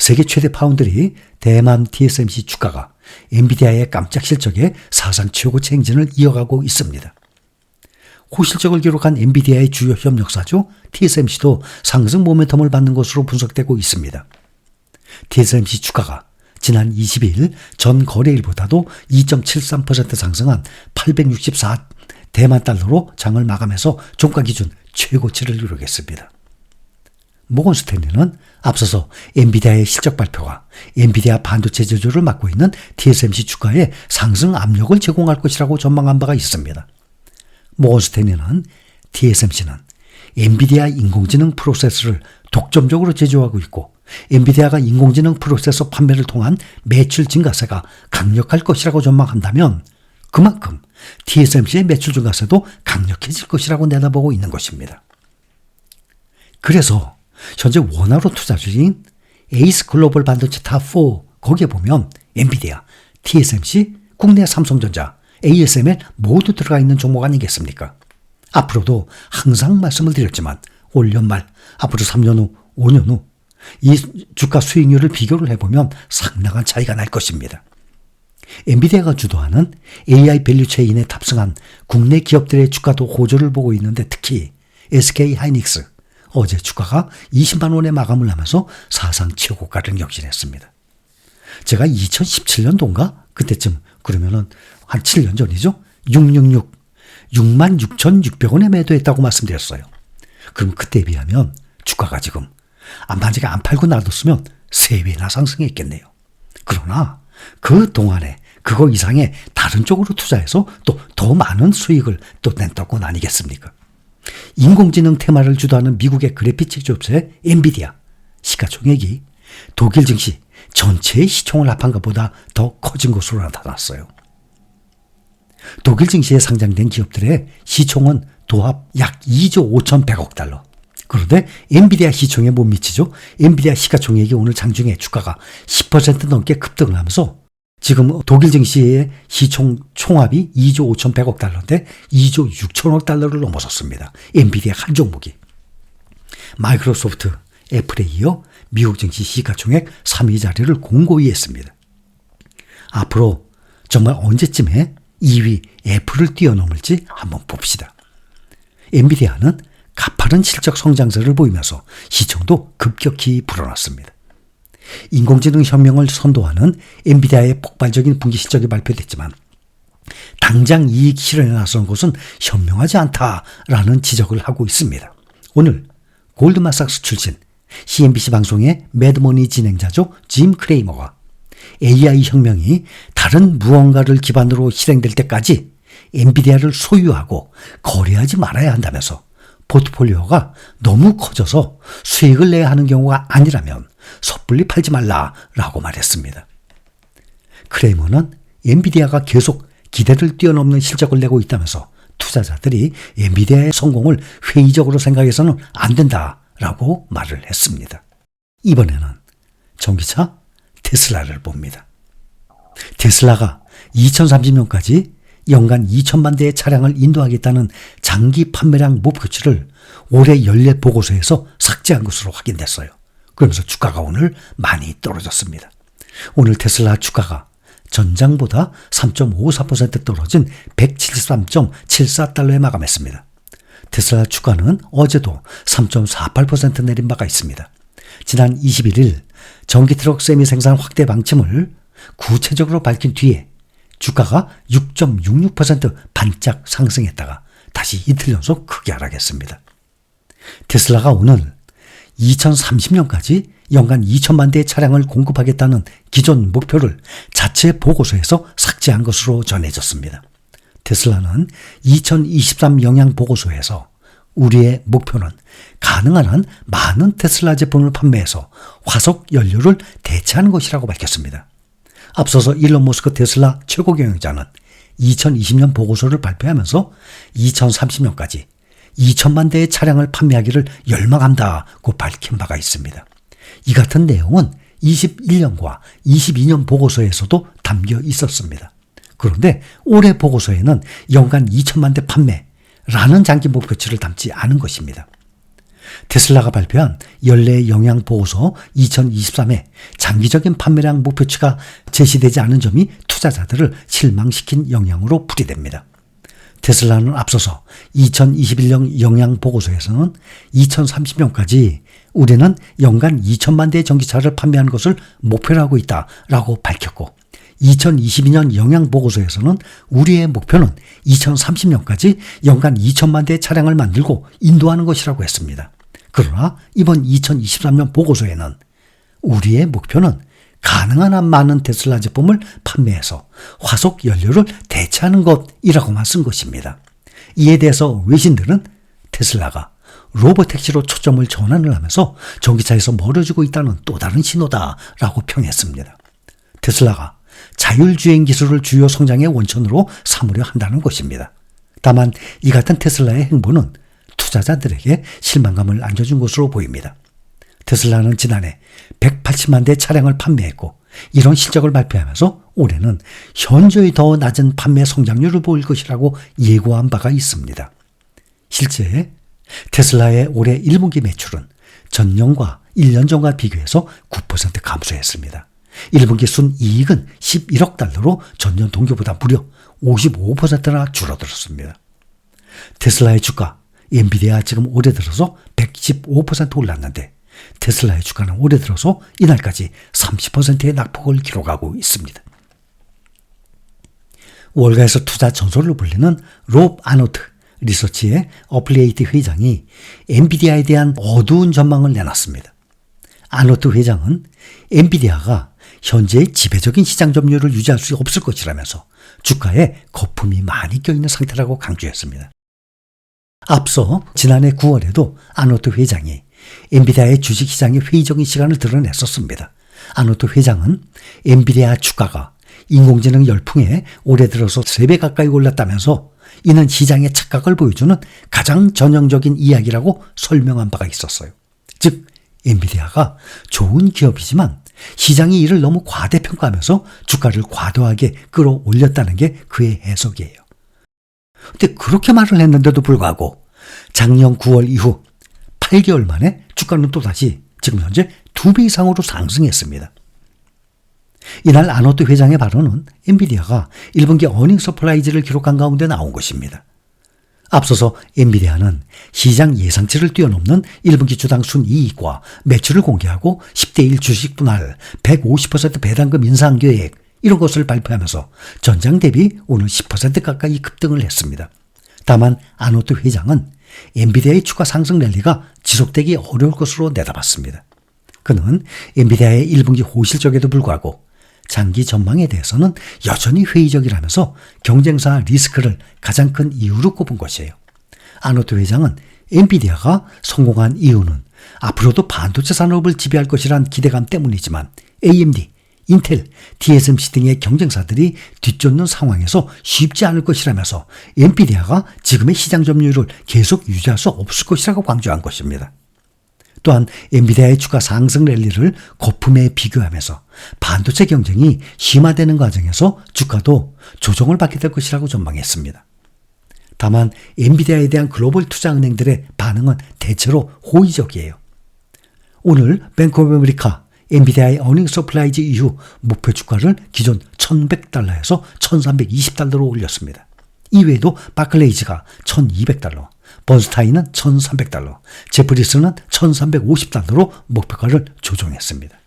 세계 최대 파운드리 대만 TSMC 주가가 엔비디아의 깜짝 실적에 사상 최고치 행진을 이어가고 있습니다. 호실적을 기록한 엔비디아의 주요 협력사죠. TSMC도 상승 모멘텀을 받는 것으로 분석되고 있습니다. TSMC 주가가 지난 22일 전 거래일보다도 2.73% 상승한 864 대만 달러로 장을 마감해서 종가 기준 최고치를 기록했습니다. 모건스탠리는 앞서서 엔비디아의 실적 발표가 엔비디아 반도체 제조를 맡고 있는 TSMC 주가에 상승 압력을 제공할 것이라고 전망한 바가 있습니다. 모건스탠리는 TSMC는 엔비디아 인공지능 프로세서를 독점적으로 제조하고 있고 엔비디아가 인공지능 프로세서 판매를 통한 매출 증가세가 강력할 것이라고 전망한다면 그만큼 TSMC의 매출 증가세도 강력해질 것이라고 내다보고 있는 것입니다. 그래서 현재 원화로 투자 중인 에이스 글로벌 반도체 탑4 거기에 보면 엔비디아, TSMC, 국내 삼성전자, ASML 모두 들어가 있는 종목 아니겠습니까? 앞으로도 항상 말씀을 드렸지만 올 연말, 앞으로 3년 후, 5년 후 이 주가 수익률을 비교를 해보면 상당한 차이가 날 것입니다. 엔비디아가 주도하는 AI 밸류체인에 탑승한 국내 기업들의 주가도 호조를 보고 있는데 특히 SK하이닉스 어제 주가가 20만 원에 마감을 하면서 사상 최고가를 경신했습니다. 제가 2017년도인가 그때쯤 그러면은 한 7년 전이죠. 66,600원에 매도했다고 말씀드렸어요. 그럼 그때에 비하면 주가가 지금 만약에 안 팔고 놔뒀으면 3배나 상승했겠네요. 그러나 그 동안에 그거 이상의 다른 쪽으로 투자해서 또 더 많은 수익을 또 냈던 건 아니겠습니까? 인공지능 테마를 주도하는 미국의 그래픽 제조업체 엔비디아 시가총액이 독일 증시 전체의 시총을 합한 것보다 더 커진 것으로 나타났어요. 독일 증시에 상장된 기업들의 시총은 도합 약 2조 5,100억 달러. 그런데 엔비디아 시총에 못 미치죠. 엔비디아 시가총액이 오늘 장중에 주가가 10% 넘게 급등을 하면서 지금 독일 증시의 시총 총합이 2조 5,100억 달러인데 2조 6천억 달러를 넘어섰습니다. 엔비디아 한 종목이. 마이크로소프트, 애플에 이어 미국 증시 시가총액 3위 자리를 공고히 했습니다. 앞으로 정말 언제쯤에 2위 애플을 뛰어넘을지 한번 봅시다. 엔비디아는 가파른 실적 성장세를 보이면서 시총도 급격히 불어났습니다. 인공지능 혁명을 선도하는 엔비디아의 폭발적인 분기 실적이 발표됐지만 당장 이익 실현에 나선 것은 현명하지 않다라는 지적을 하고 있습니다. 오늘 골드만삭스 출신 CNBC 방송의 매드머니 진행자죠. 짐 크레이머가 AI 혁명이 다른 무언가를 기반으로 실행될 때까지 엔비디아를 소유하고 거래하지 말아야 한다면서 포트폴리오가 너무 커져서 수익을 내야 하는 경우가 아니라면 섣불리 팔지 말라라고 말했습니다. 크레이머는 엔비디아가 계속 기대를 뛰어넘는 실적을 내고 있다면서 투자자들이 엔비디아의 성공을 회의적으로 생각해서는 안 된다라고 말을 했습니다. 이번에는 전기차 테슬라를 봅니다. 테슬라가 2030년까지 연간 2천만 대의 차량을 인도하겠다는 장기 판매량 목표치를 올해 연례 보고서에서 삭제한 것으로 확인됐어요. 그러면서 주가가 오늘 많이 떨어졌습니다. 오늘 테슬라 주가가 전장보다 3.54% 떨어진 173.74달러에 마감했습니다. 테슬라 주가는 어제도 3.48% 내린 바가 있습니다. 지난 21일 전기트럭 세미 생산 확대 방침을 구체적으로 밝힌 뒤에 주가가 6.66% 반짝 상승했다가 다시 이틀 연속 크게 하락했습니다. 테슬라가 오늘 2030년까지 연간 2천만 대의 차량을 공급하겠다는 기존 목표를 자체 보고서에서 삭제한 것으로 전해졌습니다. 테슬라는 2023 영양 보고서에서 우리의 목표는 가능한 한 많은 테슬라 제품을 판매해서 화석 연료를 대체하는 것이라고 밝혔습니다. 앞서서 일론 머스크 테슬라 최고 경영자는 2020년 보고서를 발표하면서 2030년까지 2천만 대의 차량을 판매하기를 열망한다고 밝힌 바가 있습니다. 이 같은 내용은 21년과 22년 보고서에서도 담겨 있었습니다. 그런데 올해 보고서에는 연간 2천만 대 판매라는 장기 목표치를 담지 않은 것입니다. 테슬라가 발표한 연례 영양 보고서 2023에 장기적인 판매량 목표치가 제시되지 않은 점이 투자자들을 실망시킨 영향으로 풀이됩니다. 테슬라는 앞서서 2021년 영양 보고서에서는 2030년까지 우리는 연간 2천만 대의 전기차를 판매하는 것을 목표로 하고 있다라고 밝혔고, 2022년 영양 보고서에서는 우리의 목표는 2030년까지 연간 2천만 대의 차량을 만들고 인도하는 것이라고 했습니다. 그러나 이번 2023년 보고서에는 우리의 목표는 가능한 한 많은 테슬라 제품을 판매해서 화석 연료를 대체하는 것이라고만 쓴 것입니다. 이에 대해서 외신들은 테슬라가 로보택시로 초점을 전환을 하면서 전기차에서 멀어지고 있다는 또 다른 신호다라고 평했습니다. 테슬라가 자율주행 기술을 주요 성장의 원천으로 삼으려 한다는 것입니다. 다만 이 같은 테슬라의 행보는 투자자들에게 실망감을 안겨준 것으로 보입니다. 테슬라는 지난해 180만 대 차량을 판매했고, 이런 실적을 발표하면서 올해는 현저히 더 낮은 판매 성장률을 보일 것이라고 예고한 바가 있습니다. 실제 테슬라의 올해 1분기 매출은 전년과 1년 전과 비교해서 9% 감소했습니다. 1분기 순이익은 11억 달러로 전년 동기보다 무려 55%나 줄어들었습니다. 테슬라의 주가, 엔비디아 지금 올해 들어서 115% 올랐는데 테슬라의 주가는 올해 들어서 이날까지 30%의 낙폭을 기록하고 있습니다. 월가에서 투자 전설로 불리는 롭 아노트 리서치의 어플리에이트 회장이 엔비디아에 대한 어두운 전망을 내놨습니다. 아노트 회장은 엔비디아가 현재의 지배적인 시장 점유율을 유지할 수 없을 것이라면서 주가에 거품이 많이 껴있는 상태라고 강조했습니다. 앞서 지난해 9월에도 아노트 회장이 엔비디아의 주식시장의 회의적인 시간을 드러냈었습니다. 아노트 회장은 엔비디아 주가가 인공지능 열풍에 올해 들어서 3배 가까이 올랐다면서 이는 시장의 착각을 보여주는 가장 전형적인 이야기라고 설명한 바가 있었어요. 즉 엔비디아가 좋은 기업이지만 시장이 이를 너무 과대평가하면서 주가를 과도하게 끌어올렸다는 게 그의 해석이에요. 근데 그렇게 말을 했는데도 불구하고 작년 9월 이후 8개월 만에 주가는 또다시 지금 현재 2배 이상으로 상승했습니다. 이날 아노트 회장의 발언은 엔비디아가 1분기 어닝 서프라이즈를 기록한 가운데 나온 것입니다. 앞서서 엔비디아는 시장 예상치를 뛰어넘는 1분기 주당 순이익과 매출을 공개하고 10대1 주식 분할, 150% 배당금 인상 계획 이런 것을 발표하면서 전장 대비 오늘 10% 가까이 급등을 했습니다. 다만 아노트 회장은 엔비디아의 주가 상승 랠리가 지속되기 어려울 것으로 내다봤습니다. 그는 엔비디아의 1분기 호실적에도 불구하고 장기 전망에 대해서는 여전히 회의적이라면서 경쟁사 리스크를 가장 큰 이유로 꼽은 것이에요. 아노트 회장은 엔비디아가 성공한 이유는 앞으로도 반도체 산업을 지배할 것이란 기대감 때문이지만 AMD, 인텔, TSMC 등의 경쟁사들이 뒤쫓는 상황에서 쉽지 않을 것이라면서 엔비디아가 지금의 시장 점유율을 계속 유지할 수 없을 것이라고 강조한 것입니다. 또한 엔비디아의 주가 상승 랠리를 거품에 비교하면서 반도체 경쟁이 심화되는 과정에서 주가도 조정을 받게 될 것이라고 전망했습니다. 다만 엔비디아에 대한 글로벌 투자은행들의 반응은 대체로 호의적이에요. 오늘 뱅크 오브 아메리카 엔비디아의 어닝 서프라이즈 이후 목표 주가를 기존 1,100달러에서 1,320달러로 올렸습니다. 이외에도 바클레이즈가 1,200달러, 번스타인은 1,300달러, 제프리스는 1,350달러로 목표가를 조정했습니다.